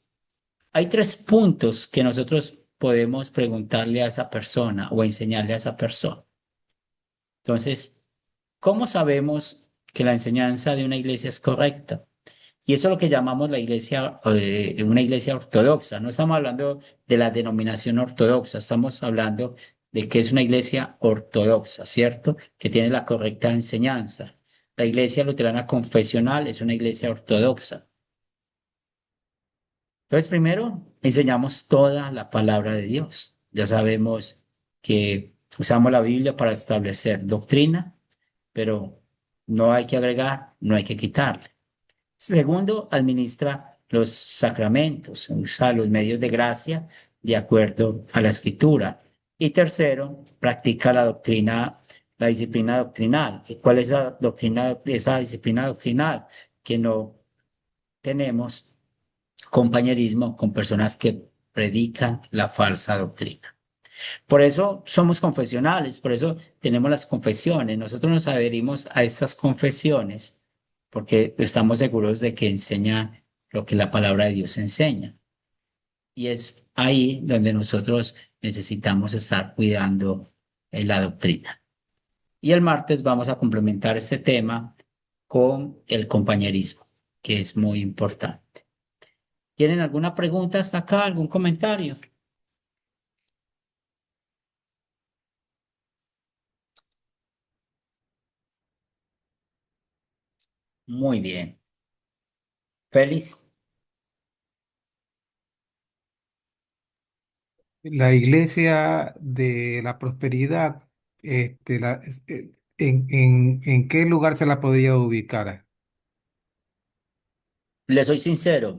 hay tres puntos que nosotros podemos preguntarle a esa persona o enseñarle a esa persona. Entonces, ¿cómo sabemos que la enseñanza de una iglesia es correcta? Y eso es lo que llamamos la iglesia, una iglesia ortodoxa. No estamos hablando de la denominación ortodoxa, estamos hablando de que es una iglesia ortodoxa, ¿cierto? Que tiene la correcta enseñanza. La iglesia luterana confesional es una iglesia ortodoxa. Entonces, primero, enseñamos toda la palabra de Dios. Ya sabemos que usamos la Biblia para establecer doctrina, pero no hay que agregar, no hay que quitarle. Segundo, administra los sacramentos, usa los medios de gracia de acuerdo a la Escritura. Y tercero, practica la doctrina, la disciplina doctrinal. ¿Y cuál es la doctrina, esa disciplina doctrinal? Que no tenemos compañerismo con personas que predican la falsa doctrina. Por eso somos confesionales, por eso tenemos las confesiones. Nosotros nos adherimos a estas confesiones porque estamos seguros de que enseñan lo que la palabra de Dios enseña. Y es ahí donde nosotros necesitamos estar cuidando la doctrina. Y el martes vamos a complementar este tema con el compañerismo, que es muy importante. ¿Tienen alguna pregunta hasta acá, algún comentario? Muy bien. Félix. La iglesia de la prosperidad, ¿en qué lugar se la podría ubicar? Le soy sincero,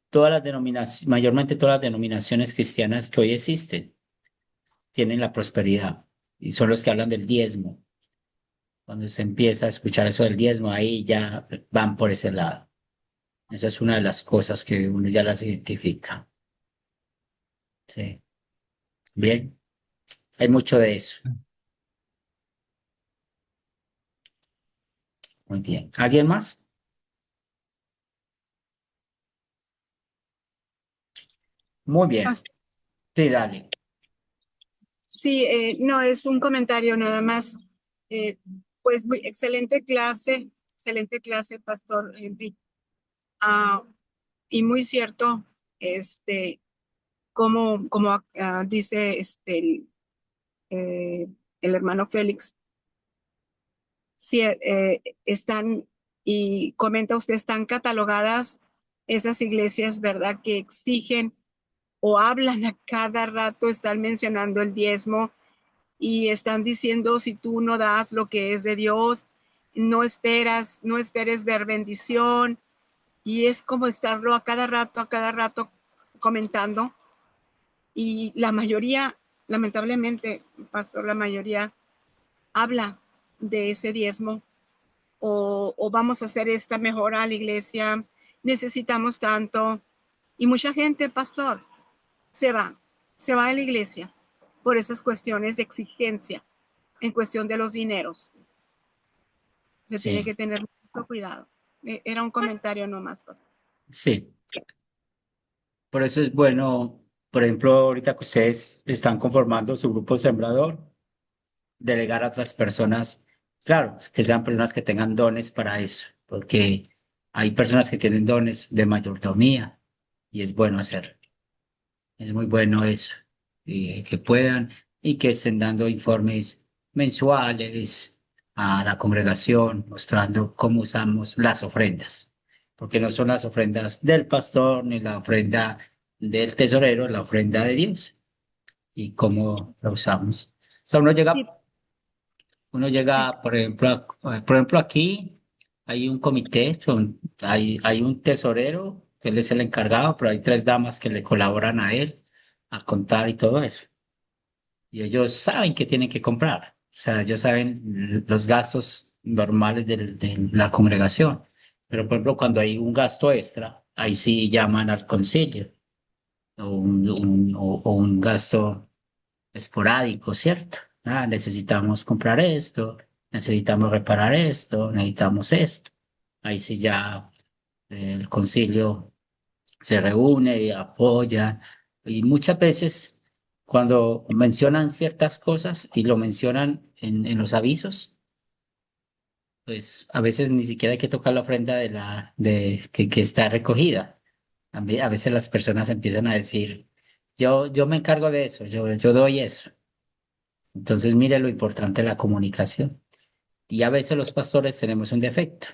todas las denominaciones, mayormente todas las denominaciones cristianas que hoy existen, tienen la prosperidad y son los que hablan del diezmo. Cuando se empieza a escuchar eso del diezmo, ahí ya van por ese lado. Esa es una de las cosas que uno ya las identifica. Sí, bien, hay mucho de eso. Muy bien. ¿Alguien más? Muy bien. Sí, dale. Sí, no, es un comentario nada más. Eh, pues muy excelente clase, Pastor Henry. Ah, y muy cierto, como dice el hermano Félix, sí, están, y comenta usted, están catalogadas esas iglesias, ¿verdad? Que exigen o hablan a cada rato, están mencionando el diezmo y están diciendo, si tú no das lo que es de Dios, no esperes ver bendición, y es como estarlo a cada rato comentando, y la mayoría, lamentablemente, pastor, la mayoría habla de ese diezmo, o vamos a hacer esta mejora a la iglesia, necesitamos tanto, y mucha gente, pastor, se va, se va de la iglesia por esas cuestiones de exigencia en cuestión de los dineros. Se tiene Sí, que tener mucho cuidado. Era un comentario nomás, pastor. sí. Por eso es bueno, por ejemplo, ahorita que ustedes están conformando su grupo sembrador, delegar a otras personas, claro, que sean personas que tengan dones para eso, porque hay personas que tienen dones de mayordomía y es bueno hacerlo. Es muy bueno eso, y que puedan y que estén dando informes mensuales a la congregación, mostrando cómo usamos las ofrendas, porque no son las ofrendas del pastor ni la ofrenda del tesorero, la ofrenda de Dios y cómo la usamos. O sea, Sí, uno sí, llega, por ejemplo, aquí hay un comité, hay un tesorero, que él es el encargado, pero hay tres damas que le colaboran a él a contar y todo eso. Y ellos saben que tienen que comprar. O sea, ellos saben los gastos normales de la congregación. Pero, por ejemplo, cuando hay un gasto extra, ahí sí llaman al concilio o un gasto esporádico, ¿cierto? Ah, necesitamos comprar esto, necesitamos reparar esto, necesitamos esto. Ahí sí ya el concilio se reúne y apoya. Y muchas veces cuando mencionan ciertas cosas y lo mencionan en los avisos, pues a veces ni siquiera hay que tocar la ofrenda que está recogida. A veces las personas empiezan a decir, yo me encargo de eso, yo doy eso. Entonces, mire lo importante de la comunicación. Y a veces los pastores tenemos un defecto,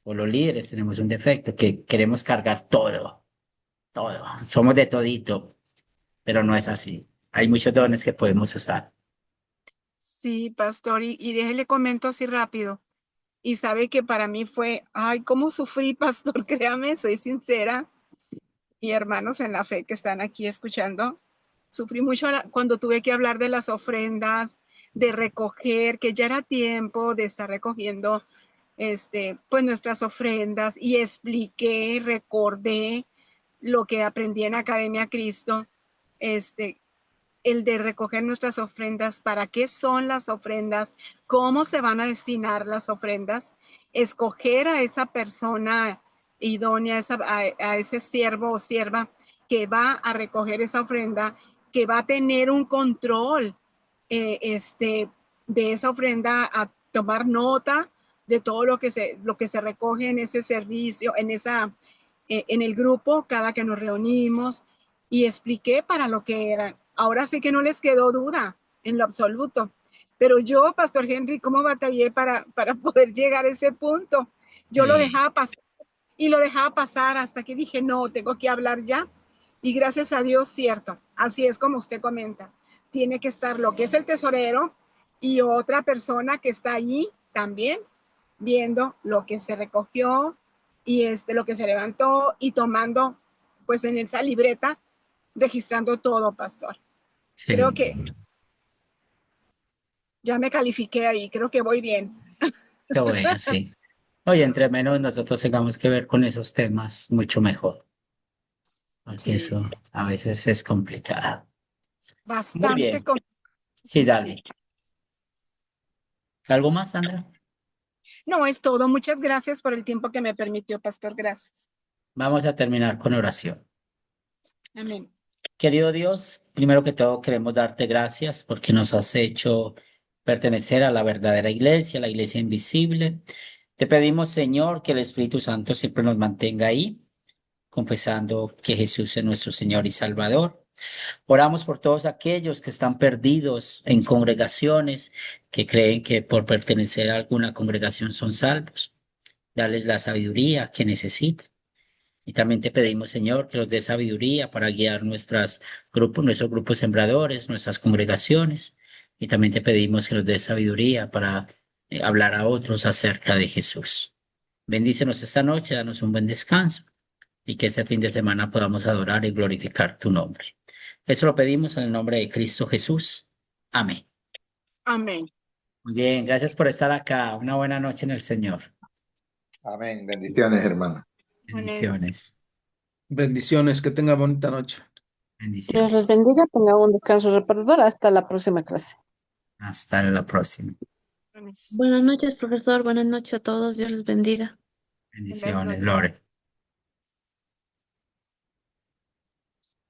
o los líderes tenemos un defecto, que queremos cargar todo. todo. Somos de todito, pero no es así. Hay muchos dones que podemos usar. Sí, pastor, y déjele comento así rápido. Y sabe que para mí fue, ay, cómo sufrí, pastor, créame, soy sincera. Y hermanos en la fe que están aquí escuchando, sufrí mucho cuando tuve que hablar de las ofrendas, de recoger, que ya era tiempo de estar recogiendo pues nuestras ofrendas, y expliqué, recordé lo que aprendí en Academia Cristo, el de recoger nuestras ofrendas, para qué son las ofrendas, cómo se van a destinar las ofrendas, escoger a esa persona idónea, a ese siervo o sierva que va a recoger esa ofrenda, que va a tener un control de esa ofrenda, a tomar nota de todo lo que se recoge en ese servicio, en el grupo, cada que nos reunimos, y expliqué para lo que era. Ahora sí que no les quedó duda en lo absoluto. Pero yo, Pastor Henry, ¿cómo batallé para poder llegar a ese punto? Yo lo Sí, dejaba pasar y lo dejaba pasar hasta que dije, no, tengo que hablar ya. Y gracias a Dios, cierto, así es como usted comenta. Tiene que estar lo que es el tesorero y otra persona que está allí también viendo lo que se recogió y lo que se levantó, y tomando, pues en esa libreta, registrando todo, pastor. Creo sí, que ya me califiqué ahí, creo que voy bien. qué bueno, sí. Oye, entre menos nosotros tengamos que ver con esos temas, mucho mejor, porque Sí, eso a veces es complicado. Muy bastante. bien, sí, Sí. dale. ¿Algo más, Sandra? No, es todo. Muchas gracias por el tiempo que me permitió, pastor. Gracias. Vamos a terminar con oración. Amén. Querido Dios, primero que todo queremos darte gracias porque nos has hecho pertenecer a la verdadera iglesia, la iglesia invisible. Te pedimos, Señor, que el Espíritu Santo siempre nos mantenga ahí, confesando que Jesús es nuestro Señor y Salvador. Oramos por todos aquellos que están perdidos en congregaciones, que creen que por pertenecer a alguna congregación son salvos. Dales la sabiduría que necesitan. Y también te pedimos, Señor, que nos dé sabiduría para guiar nuestros grupos sembradores, nuestras congregaciones. Y también te pedimos que nos dé sabiduría para hablar a otros acerca de Jesús. Bendícenos esta noche, danos un buen descanso y que este fin de semana podamos adorar y glorificar tu nombre. Eso lo pedimos en el nombre de Cristo Jesús. Amén. Amén. Muy bien, gracias por estar acá. Una buena noche en el Señor. Amén. Bendiciones, hermano. Amén. Bendiciones, Bendiciones, que tenga bonita noche. Dios les bendiciones. bendiga, tengan un descanso reparador. Hasta la próxima clase. Hasta la próxima. Amén. Buenas noches, profesor. Buenas noches a todos. Dios les bendiga. Bendiciones, Lore.